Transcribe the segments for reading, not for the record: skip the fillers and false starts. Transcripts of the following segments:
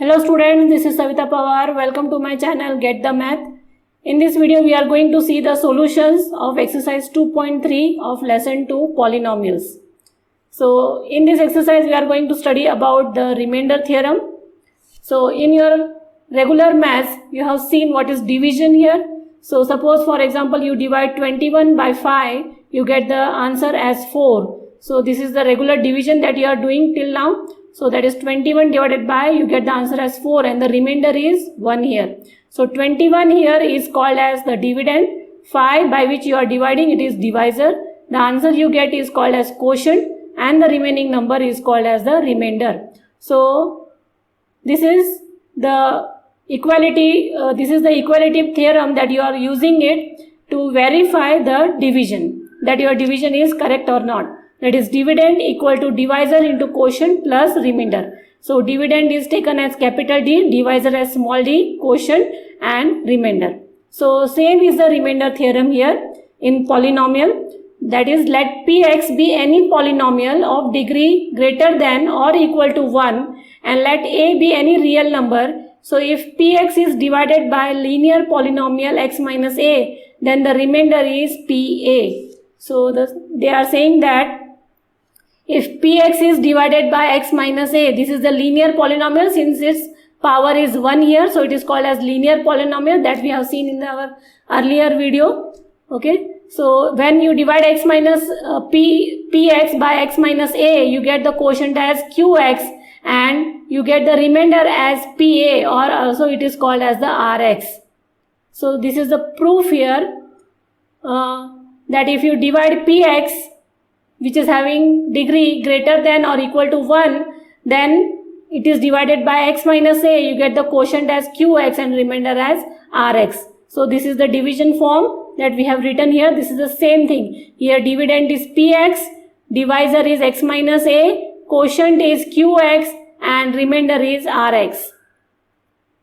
Hello students, this is Savita Pawar. Welcome to my channel Get the Math. In this video we are going to see the solutions of exercise 2.3 of lesson 2 polynomials. So in this exercise we are going to study about the remainder theorem. So in your regular maths you have seen what is division here. So suppose for example you divide 21 by 5, you get the answer as 4. So this is the regular division that you are doing till now. So that is 21 divided by, you get the answer as 4 and the remainder is 1 here. So 21 here is called as the dividend, 5 by which you are dividing, it is divisor. The answer you get is called as quotient and the remaining number is called as the remainder. So this is the equality, this is the equality theorem that you are using it to verify the division, that your division is correct or not. That is dividend equal to divisor into quotient plus remainder. So dividend is taken as capital D, divisor as small d, quotient and remainder. So same is the remainder theorem here in polynomial. That is, let Px be any polynomial of degree greater than or equal to 1 and let A be any real number. So if Px is divided by linear polynomial x minus A, then the remainder is Pa. So they are saying that if Px is divided by x minus a, this is the linear polynomial since its power is 1 here, so it is called as linear polynomial that we have seen in our earlier video. Okay, so when you divide x minus Px by x minus a, you get the quotient as Qx and you get the remainder as Pa, or also it is called as the Rx. So this is the proof here that if you divide Px which is having degree greater than or equal to 1, then it is divided by x minus a, you get the quotient as Qx and remainder as Rx. So this is the division form that we have written here. This is the same thing. Here dividend is Px, divisor is x minus a, quotient is Qx and remainder is Rx.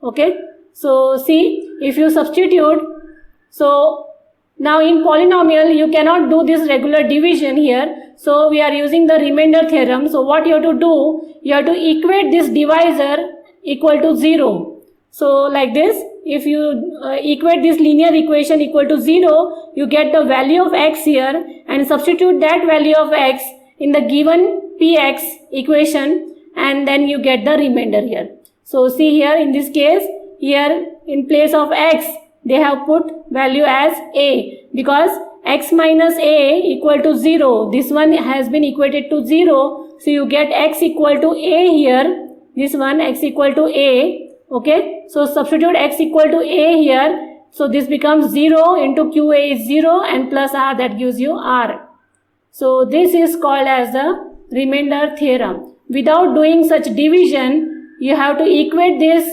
Okay. So see, if you substitute, so now in polynomial you cannot do this regular division here. So we are using the remainder theorem. So what you have to do, you have to equate this divisor equal to 0. So like this, if you equate this linear equation equal to 0, you get the value of x here and substitute that value of x in the given Px equation and then you get the remainder here. So see here in this case, here in place of x, they have put value as a because x minus a equal to 0. This one has been equated to 0. So you get x equal to a here. This one x equal to a. Okay. So substitute x equal to a here. So this becomes 0 into qa is 0 and plus r, that gives you r. So this is called as the remainder theorem. Without doing such division, you have to equate this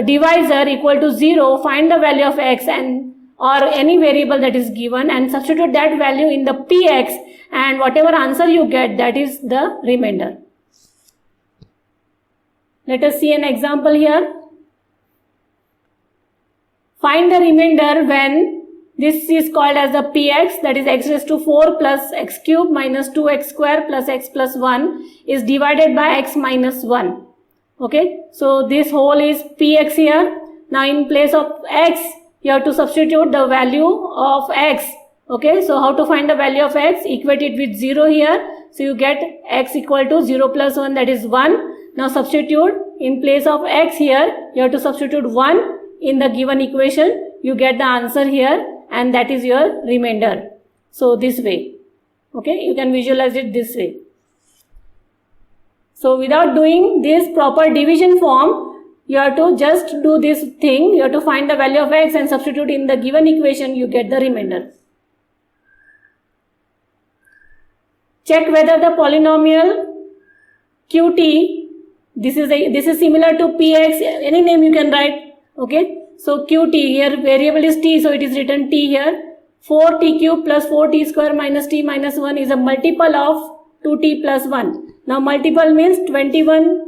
divisor equal to 0, find the value of x and or any variable that is given and substitute that value in the Px and whatever answer you get, that is the remainder. Let us see an example here. Find the remainder when this is called as the Px, that is x raised to 4 plus x cube minus 2x square plus x plus 1 is divided by x minus 1. Okay, so this whole is Px here. Now in place of x, you have to substitute the value of x. Okay, so how to find the value of x? Equate it with 0 here. So you get x equal to 0 plus 1, that is 1. Now substitute in place of x here, you have to substitute 1 in the given equation. You get the answer here and that is your remainder. So this way. Okay, you can visualize it this way. So without doing this proper division form, you have to just do this thing. You have to find the value of x and substitute in the given equation, you get the remainder. Check whether the polynomial qt, this is similar to px, any name you can write. Okay, so qt, here variable is t, so it is written t here. 4t cube plus 4t square minus t minus 1 is a multiple of 2t plus 1. Now multiple means 21.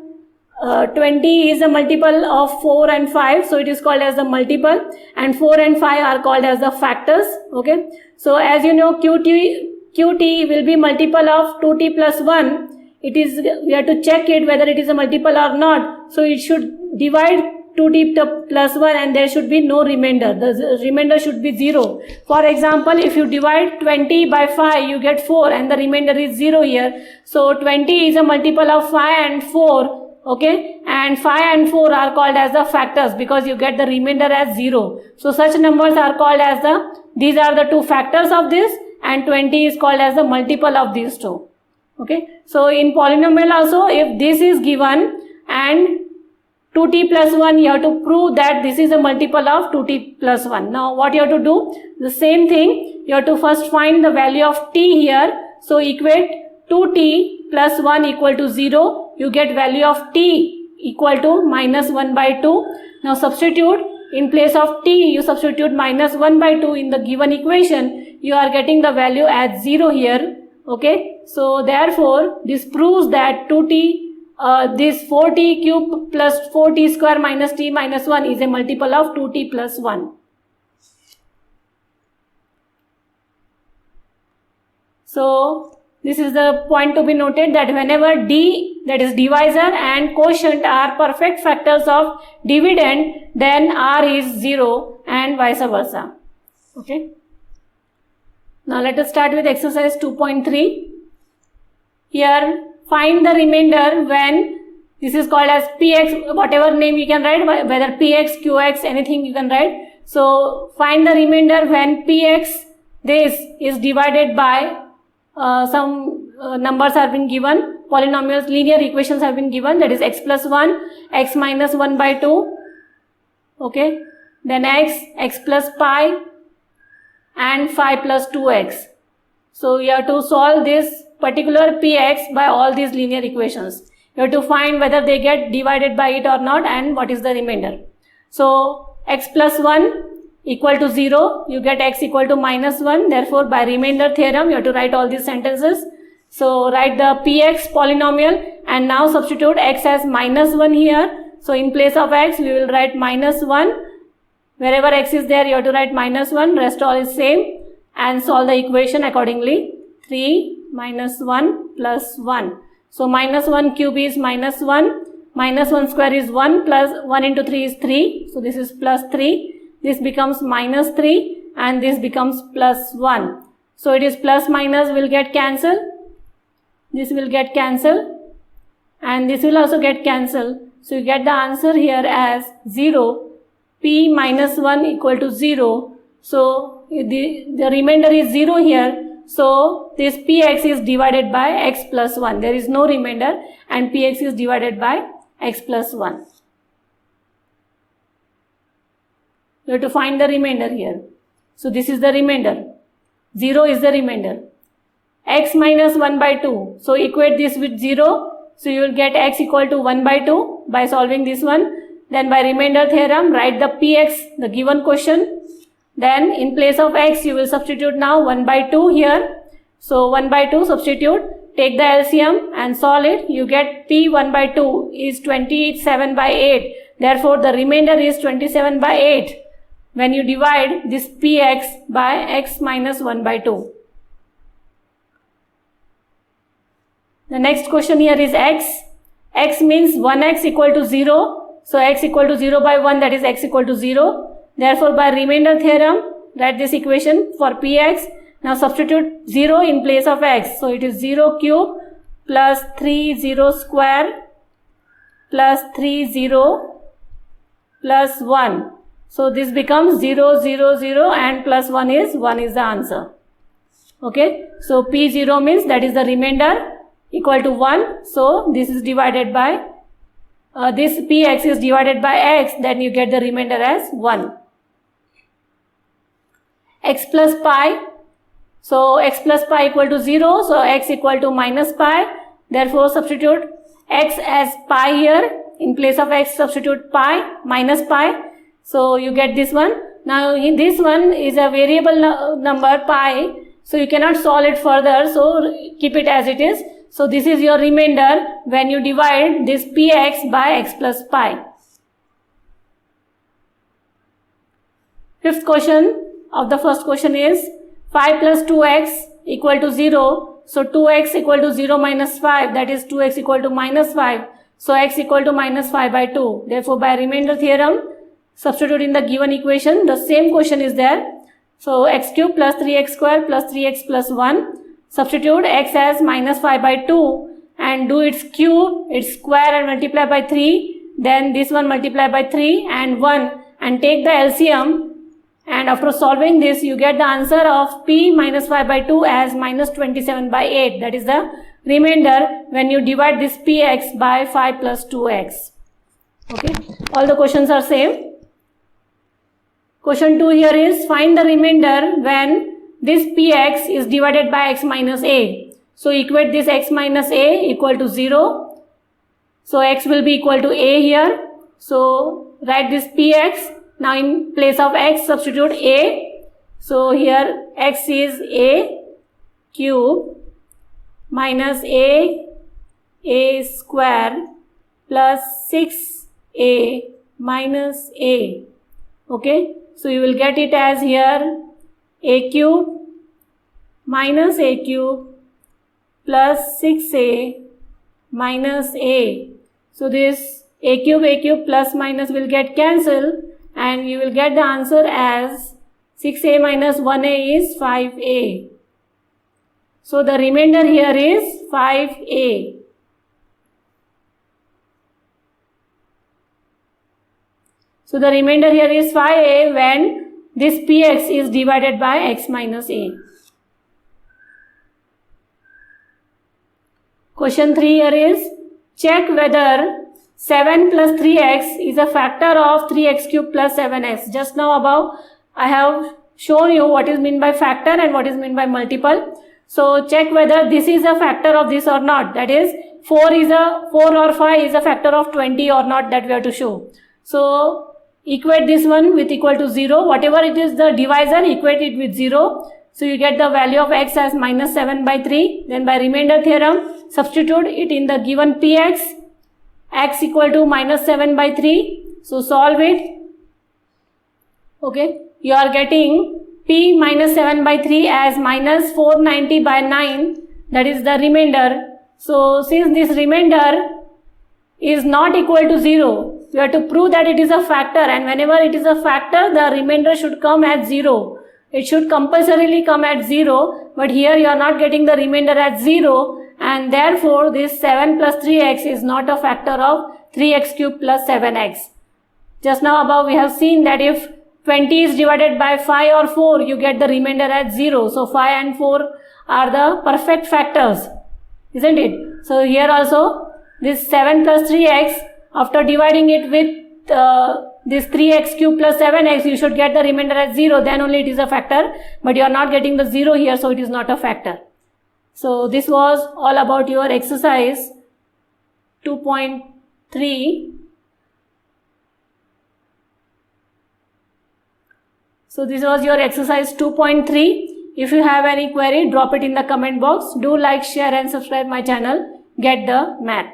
20 is a multiple of 4 and 5, so it is called as the multiple, and 4 and 5 are called as the factors. Okay, so as you know, qt will be multiple of 2t plus 1. It is, we have to check it whether it is a multiple or not, so it should divide 2t plus 1 and there should be no remainder. The remainder should be 0. For example, if you divide 20 by 5, you get 4 and the remainder is 0 here. So 20 is a multiple of 5 and 4, okay, and 5 and 4 are called as the factors because you get the remainder as 0. So such numbers are called as these are the two factors of this, and 20 is called as the multiple of these two. Okay, so in polynomial also, if this is given and 2t plus 1, you have to prove that this is a multiple of 2t plus 1. Now what you have to do? The same thing, you have to first find the value of t here. So equate 2t plus 1 equal to 0. You get value of t equal to minus 1 by 2. Now substitute, in place of t, you substitute minus 1 by 2 in the given equation. You are getting the value as 0 here. Okay, so therefore this proves that 2t, this 4t cube plus 4t square minus t minus 1 is a multiple of 2t plus 1. So this is the point to be noted, that whenever d, that is divisor, and quotient are perfect factors of dividend, then r is 0 and vice versa. Okay. Now let us start with exercise 2.3. Here find the remainder when this is called as px, whatever name you can write, whether px, qx, anything you can write. So find the remainder when px, this is divided by some numbers have been given, polynomials, linear equations have been given, that is x plus 1, x minus 1 by 2, okay, then x plus pi, and 5 plus 2x. So you have to solve this particular px by all these linear equations. You have to find whether they get divided by it or not and what is the remainder. So x plus 1 equal to 0, you get x equal to minus 1. Therefore by remainder theorem you have to write all these sentences. So write the px polynomial and now substitute x as minus 1 here. So in place of x we will write minus 1. Wherever x is there, you have to write minus 1, rest all is same, and solve the equation accordingly. 3 minus 1 plus 1. So minus 1 cube is minus 1, minus 1 square is 1, plus 1 into 3 is 3. So this is plus 3, this becomes minus 3, and this becomes plus 1. So it is plus minus will get cancelled, this will get cancelled, and this will also get cancelled. So you get the answer here as 0. P minus 1 equal to 0. So the remainder is 0 here. So this px is divided by x plus 1. There is no remainder and px is divided by x plus 1. You have to find the remainder here. So this is the remainder. 0 is the remainder. X minus 1 by 2. So equate this with 0. So you will get x equal to 1 by 2 by solving this one. Then by remainder theorem, write the px, the given question. Then in place of x, you will substitute now 1 by 2 here. So 1 by 2 substitute, take the LCM and solve it. You get p 1 by 2 is 27 by 8. Therefore, the remainder is 27 by 8 when you divide this px by x minus 1 by 2. The next question here is x. X means 1x equal to 0. So x equal to 0 by 1, that is x equal to 0. Therefore by remainder theorem, write this equation for px. Now substitute 0 in place of x. So it is 0 cube plus 3 0 square plus 3 0 plus 1. So this becomes 0 0 0 and plus 1 is the answer. Okay. So p0 means that is the remainder equal to 1. So this is divided by this px is divided by x, then you get the remainder as 1. X plus pi, so x plus pi equal to 0, so x equal to minus pi, therefore substitute x as pi here, in place of x substitute pi, minus pi, so you get this one. Now in this one is a variable number pi, so you cannot solve it further, so keep it as it is. So this is your remainder when you divide this px by x plus pi. Fifth question of the first question is 5 plus 2x equal to 0. So 2x equal to 0 minus 5, that is 2x equal to minus 5. So x equal to minus 5 by 2. Therefore, by remainder theorem, substitute in the given equation, the same question is there. So x cube plus 3x square plus 3x plus 1. Substitute x as minus 5 by 2 and do its cube, its square and multiply by 3. Then this one multiply by 3 and 1 and take the LCM. And after solving this, you get the answer of p minus 5 by 2 as minus 27 by 8. That is the remainder when you divide this px by 5 plus 2x. Okay, all the questions are same. Question 2 here is find the remainder when this px is divided by x minus a. So equate this x minus a equal to 0. So x will be equal to a here. So write this px. Now in place of x substitute a. So here x is a cube minus a square plus 6a minus a. Okay. So you will get it as here a cube minus a cube plus 6a minus a. So this a cube plus minus will get cancelled and you will get the answer as 6a minus 1a is 5a. So the remainder here is 5a. So the remainder here is 5a when this px is divided by x minus a. Question 3 here is check whether 7 plus 3x is a factor of 3x cube plus 7x. Just now above I have shown you what is meant by factor and what is meant by multiple. So check whether this is a factor of this or not. That is 4 or 5 is a factor of 20 or not, that we have to show. So equate this one with equal to 0. Whatever it is the divisor, equate it with 0. So you get the value of x as minus 7 by 3. Then by remainder theorem, substitute it in the given px. X equal to minus 7 by 3. So solve it. Okay. You are getting p minus 7 by 3 as minus 490 by 9. That is the remainder. So since this remainder is not equal to 0, you have to prove that it is a factor, and whenever it is a factor, the remainder should come at 0. It should compulsorily come at 0, but here you are not getting the remainder at 0, and therefore this 7 plus 3x is not a factor of 3x cube plus 7x. Just now above we have seen that if 20 is divided by 5 or 4, you get the remainder at 0. So 5 and 4 are the perfect factors, isn't it? So here also this 7 plus 3x, after dividing it with this 3x cube plus 7x, you should get the remainder at 0. Then only it is a factor. But you are not getting the 0 here, so it is not a factor. So this was all about your exercise 2.3. So this was your exercise 2.3. If you have any query, drop it in the comment box. Do like, share and subscribe my channel. Get the math.